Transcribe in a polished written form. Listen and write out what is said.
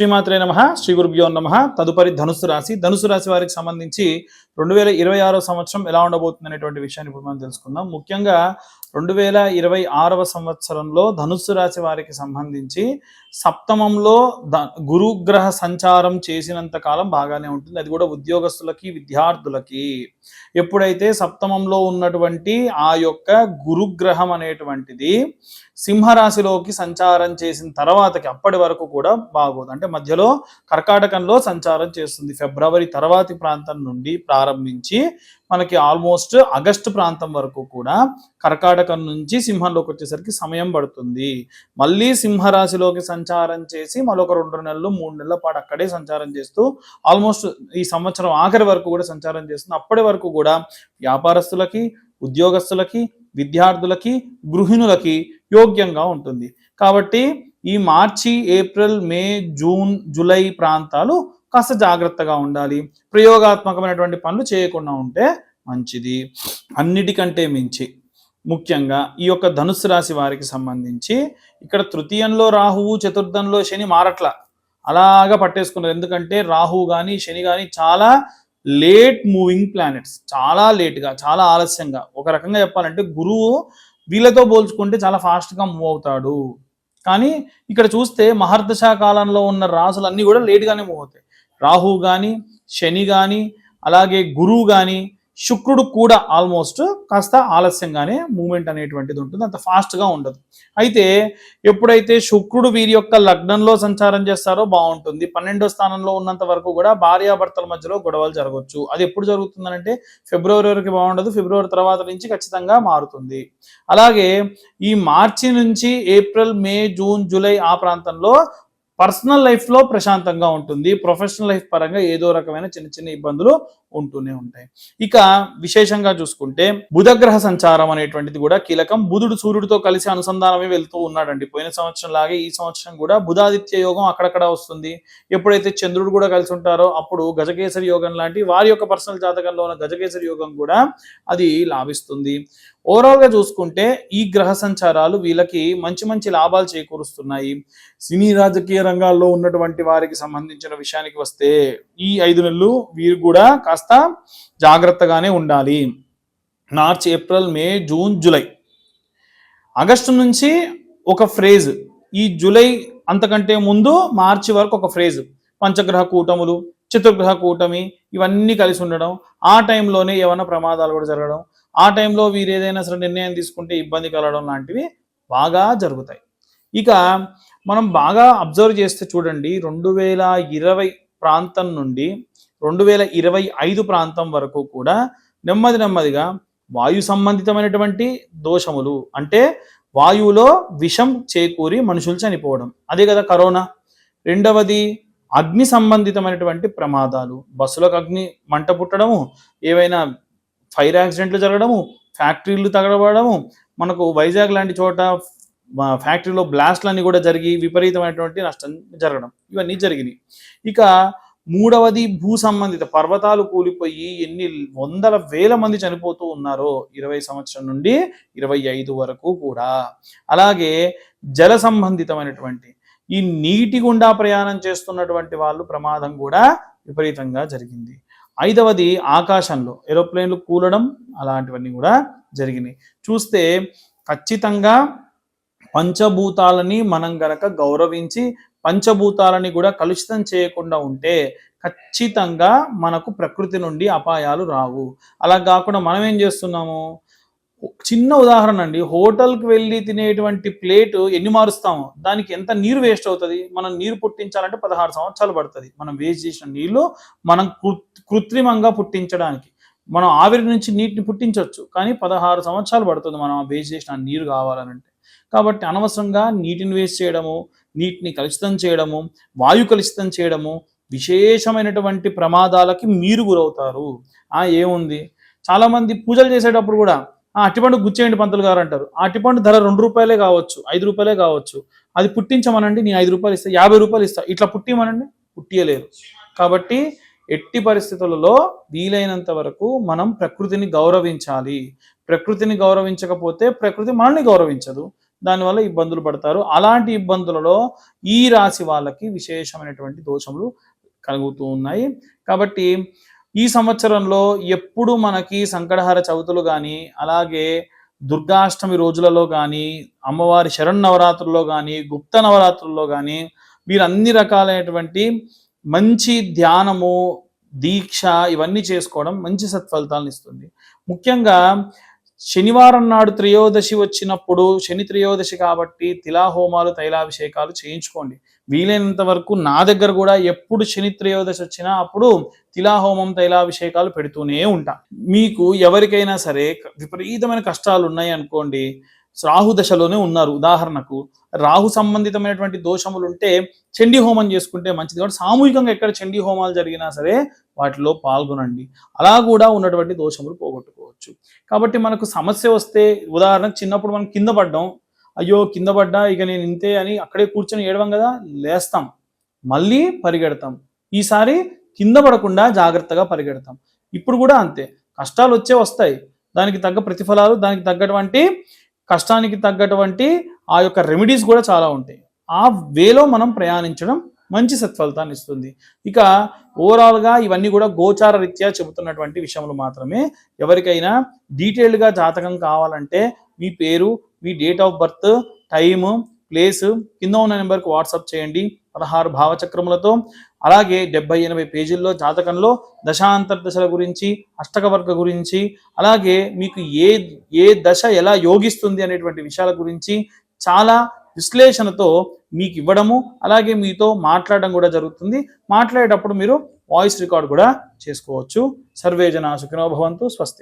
శ్రీమాత్రే నమః, శ్రీ గురుభ్యో నమః. తదుపరి ధనుసు రాశి వారికి సంబంధించి 2026 సంవత్సరం ఎలా ఉండబోతుంది అనేటువంటి విషయాన్ని ఇప్పుడు మనం తెలుసుకుందాం. ముఖ్యంగా 2026 సంవత్సరంలో ధనుస్సు రాశి వారికి సంబంధించి సప్తమంలో గురుగ్రహ సంచారం చేసినంత కాలం బాగానే ఉంటుంది. అది కూడా ఉద్యోగస్తులకి, విద్యార్థులకి. ఎప్పుడైతే సప్తమంలో ఉన్నటువంటి ఆ యొక్క గురుగ్రహం అనేటువంటిది సింహరాశిలోకి సంచారం చేసిన తర్వాతకి అప్పటి వరకు కూడా బాగోదు. అంటే మధ్యలో కర్కాటకంలో సంచారం చేస్తుంది. ఫిబ్రవరి తర్వాతి ప్రాంతం నుండి ప్రారంభించి మనకి ఆల్మోస్ట్ ఆగస్టు ప్రాంతం వరకు కూడా కర్కాటకం నుంచి సింహంలోకి వచ్చేసరికి సమయం పడుతుంది. మళ్ళీ సింహరాశిలోకి సంచారం చేసి మరొక 2 నెలలు 3 నెలల పాటు అక్కడే సంచారం చేస్తూ ఆల్మోస్ట్ ఈ సంవత్సరం ఆఖరి వరకు కూడా సంచారం చేస్తుంది. అప్పటి వరకు కూడా వ్యాపారస్తులకి, ఉద్యోగస్తులకి, విద్యార్థులకి, గృహిణులకి యోగ్యంగా ఉంటుంది. కాబట్టి ఈ మార్చి, ఏప్రిల్, మే, జూన్, జూలై ప్రాంతాలు కాస్త జాగ్రత్తగా ఉండాలి. ప్రయోగాత్మకమైనటువంటి పనులు చేయకుండా ఉంటే మంచిది. అన్నిటికంటే మించి ముఖ్యంగా ఈ యొక్క ధనుస్సు రాశి వారికి సంబంధించి ఇక్కడ తృతీయంలో రాహువు, చతుర్థంలో శని మారట్ల అలాగా పట్టేసుకున్నారు. ఎందుకంటే రాహువు కానీ శని కానీ చాలా లేట్ మూవింగ్ ప్లానెట్స్, చాలా లేట్గా, చాలా ఆలస్యంగా. ఒక రకంగా చెప్పాలంటే గురువు వీళ్ళతో పోల్చుకుంటే చాలా ఫాస్ట్గా మూవ్ అవుతాడు. కానీ ఇక్కడ చూస్తే మహర్దశ కాలంలో ఉన్న రాసులన్నీ కూడా లేట్గానే మూవ్ అవుతాయి. రాహువు కానీ, శని కానీ, అలాగే గురువు కానీ, శుక్రుడు కూడా ఆల్మోస్ట్ కాస్త ఆలస్యంగానే మూమెంట్ అనేటువంటిది ఉంటుంది, అంత ఫాస్ట్గా ఉండదు. అయితే ఎప్పుడైతే శుక్రుడు వీరి యొక్క లగ్నంలో సంచారం చేస్తారో బాగుంటుంది. 12వ స్థానంలో ఉన్నంత వరకు కూడా భార్యాభర్తల మధ్యలో గొడవలు జరగవచ్చు. అది ఎప్పుడు జరుగుతుందంటే ఫిబ్రవరి వరకు బాగుండదు, ఫిబ్రవరి తర్వాత నుంచి ఖచ్చితంగా మారుతుంది. అలాగే ఈ మార్చి నుంచి ఏప్రిల్, మే, జూన్, జూలై ఆ ప్రాంతంలో పర్సనల్ లైఫ్లో ప్రశాంతంగా ఉంటుంది. ప్రొఫెషనల్ లైఫ్ పరంగా ఏదో రకమైన చిన్న చిన్న ఇబ్బందులు ఉంటూనే ఉంటాయి. ఇక విశేషంగా చూసుకుంటే బుధగ్రహ సంచారం అనేటువంటిది కూడా కీలకం. బుధుడు సూర్యుడితో కలిసి అనుసంధానమే వెళ్తూ ఉన్నాడండి. పోయిన సంవత్సరం లాగే ఈ సంవత్సరం కూడా బుధాదిత్య యోగం అక్కడక్కడ వస్తుంది. ఎప్పుడైతే చంద్రుడు కూడా కలిసి ఉంటారో అప్పుడు గజకేసరి యోగం లాంటి వారి యొక్క పర్సనల్ జాతకంలో ఉన్న గజకేసరి యోగం కూడా అది లాభిస్తుంది. ఓవరాల్గా చూసుకుంటే ఈ గ్రహ సంచారాలు వీళ్ళకి మంచి మంచి లాభాలు చేకూరుస్తున్నాయి. సినీ రాజకీయ రంగాల్లో ఉన్నటువంటి వారికి సంబంధించిన విషయానికి వస్తే ఈ 5 నెలలు వీరు కూడా కాస్త జాగ్రత్తగానే ఉండాలి. మార్చ్, ఏప్రిల్, మే, జూన్, జూలై, ఆగస్టు నుంచి ఒక ఫ్రేజ్, ఈ జూలై అంతకంటే ముందు మార్చి వరకు ఒక ఫ్రేజ్, పంచగ్రహ కూటములు, చతుర్గ్రహ కూటమి ఇవన్నీ కలిసి ఉండడం, ఆ టైంలోనే ఏమైనా ప్రమాదాలు కూడా జరగడం, ఆ టైంలో వీరు ఏదైనా సరే నిర్ణయం తీసుకుంటే ఇబ్బంది కలగడం లాంటివి బాగా జరుగుతాయి. ఇక మనం బాగా అబ్జర్వ్ చేస్తే చూడండి, 2020 ప్రాంతం నుండి 2025 ప్రాంతం వరకు కూడా నెమ్మదిగా వాయు సంబంధితమైనటువంటి దోషములు, అంటే వాయువులో విషం చేకూరి మనుషులు చనిపోవడం, అదే కదా కరోనా. రెండవది అగ్ని సంబంధితమైనటువంటి ప్రమాదాలు, బస్సులకు అగ్ని మంట పుట్టడము, ఏవైనా ఫైర్ యాక్సిడెంట్లు జరగడము, ఫ్యాక్టరీలు తగలబడము, మనకు వైజాగ్ లాంటి చోట ఫ్యాక్టరీలో బ్లాస్ట్లన్నీ కూడా జరిగి విపరీతమైనటువంటి నష్టం జరగడం, ఇవన్నీ జరిగినాయి. ఇక మూడవది భూ సంబంధిత, పర్వతాలు కూలిపోయి ఎన్ని వందల వేల మంది చనిపోతూ ఉన్నారో 20 సంవత్సరం నుండి 25 వరకు కూడా. అలాగే జల సంబంధితమైనటువంటి ఈ నీటి గుండా ప్రయాణం చేస్తున్నటువంటి వాళ్ళు ప్రమాదం కూడా విపరీతంగా జరిగింది. 5వది ఆకాశంలో ఏరోప్లేన్లు కూలడం, అలాంటివన్నీ కూడా జరిగినాయి. చూస్తే ఖచ్చితంగా పంచభూతాలని మనం గనక గౌరవించి పంచభూతాలని కూడా కలుషితం చేయకుండా ఉంటే ఖచ్చితంగా మనకు ప్రకృతి నుండి అపాయాలు రావు. అలా కాకుండా మనం ఏం చేస్తున్నాము, చిన్న ఉదాహరణ అండి, హోటల్కి వెళ్ళి తినేటువంటి ప్లేటు ఎన్ని మారుస్తాము, దానికి ఎంత నీరు వేస్ట్ అవుతుంది. మనం నీరు పుట్టించాలంటే 16 సంవత్సరాలు పడుతుంది. మనం వేస్ట్ చేసిన నీళ్లు మనం కృత్రిమంగా పుట్టించడానికి, మనం ఆవిరి నుంచి నీటిని పుట్టించవచ్చు, కానీ 16 సంవత్సరాలు పడుతుంది మనం వేస్ట్ చేసిన నీరు కావాలనంటే. కాబట్టి అనవసరంగా నీటిని వేస్ట్ చేయడము, నీటిని కలుషితం చేయడము, వాయు కలుషితం చేయడము విశేషమైనటువంటి ప్రమాదాలకి మీరు గురవుతారు. ఏముంది, చాలామంది పూజలు చేసేటప్పుడు కూడా అట్టిపండు గుచ్చేయండి పంతులు గారు అంటారు. ఆ అట్టిపండు ధర 2 రూపాయలే కావచ్చు, 5 రూపాయలే కావచ్చు. అది పుట్టించమనండి, నేను 5 రూపాయలు ఇస్తా, 50 రూపాయలు ఇస్తా, ఇట్లా పుట్టిమనండి, పుట్టియలేరు. కాబట్టి ఎట్టి పరిస్థితులలో వీలైనంత వరకు మనం ప్రకృతిని గౌరవించాలి. ప్రకృతిని గౌరవించకపోతే ప్రకృతి మనల్ని గౌరవించదు. దానివల్ల ఇబ్బందులు పడతారు. అలాంటి ఇబ్బందులలో ఈ రాశి వాళ్ళకి విశేషమైనటువంటి దోషములు కలుగుతూ ఉన్నాయి. కాబట్టి ఈ సంవత్సరంలో ఎప్పుడు మనకి సంకటహార చవితులు కానీ, అలాగే దుర్గాష్టమి రోజులలో కానీ, అమ్మవారి శరన్నవరాత్రుల్లో కానీ, గుప్త నవరాత్రుల్లో కానీ మీరు అన్ని రకాలైనటువంటి మంచి ధ్యానము, దీక్ష ఇవన్నీ చేసుకోవడం మంచి సత్ఫలితాలను ఇస్తుంది. ముఖ్యంగా శనివారం నాడు త్రయోదశి వచ్చినప్పుడు, శని త్రయోదశి కాబట్టి తిలాహోమాలు, తైలాభిషేకాలు చేయించుకోండి. వీలైనంత వరకు నా దగ్గర కూడా ఎప్పుడు శని త్రయోదశి వచ్చినా అప్పుడు తిలాహోమం, తైలాభిషేకాలు పెడుతూనే ఉంటా. మీకు ఎవరికైనా సరే విపరీతమైన కష్టాలు ఉన్నాయి అనుకోండి, రాహు దశలోనే ఉన్నారు, ఉదాహరణకు రాహు సంబంధితమైనటువంటి దోషములు ఉంటే చండీ హోమం చేసుకుంటే మంచిది. కాబట్టి సామూహికంగా ఎక్కడ చండీ హోమాలు జరిగినా సరే వాటిలో పాల్గొనండి. అలా కూడా ఉన్నటువంటి దోషములు పోగొట్టుకోవచ్చు. కాబట్టి మనకు సమస్య వస్తే, ఉదాహరణకు చిన్నప్పుడు మనం కింద పడ్డాం, అయ్యో కింద పడ్డా ఇక నేను ఇంతే అని అక్కడే కూర్చొని ఏడవం కదా, లేస్తాం, మళ్ళీ పరిగెడతాం. ఈసారి కింద పడకుండా జాగ్రత్తగా పరిగెడతాం. ఇప్పుడు కూడా అంతే, కష్టాలు వస్తాయి, దానికి తగ్గ ప్రతిఫలాలు, దానికి తగ్గటువంటి కష్టానికి తగ్గటువంటి ఆ యొక్క రెమెడీస్ కూడా చాలా ఉంటాయి. ఆ వేలో మనం ప్రయాణించడం మంచి సత్ఫలితాన్ని ఇస్తుంది. ఇక ఓవరాల్గా ఇవన్నీ కూడా గోచార రీత్యా చెబుతున్నటువంటి విషయములు మాత్రమే. ఎవరికైనా డీటెయిల్డ్గా జాతకం కావాలంటే మీ పేరు, మీ date of birth, time, place కింద ఉన్న నెంబర్కి వాట్సాప్ చేయండి. 16 భావచక్రములతో, అలాగే 70-80 పేజీల్లో జాతకంలో దశాంతర్దశల గురించి, అష్టక వర్గ గురించి, అలాగే మీకు ఏ దశ ఎలా యోగిస్తుంది అనేటువంటి విషయాల గురించి చాలా విశ్లేషణతో మీకు ఇవ్వడము, అలాగే మీతో మాట్లాడడం కూడా జరుగుతుంది. మాట్లాడేటప్పుడు మీరు వాయిస్ రికార్డ్ కూడా చేసుకోవచ్చు. సర్వే జనా సుఖినో భవంతు. స్వస్తి.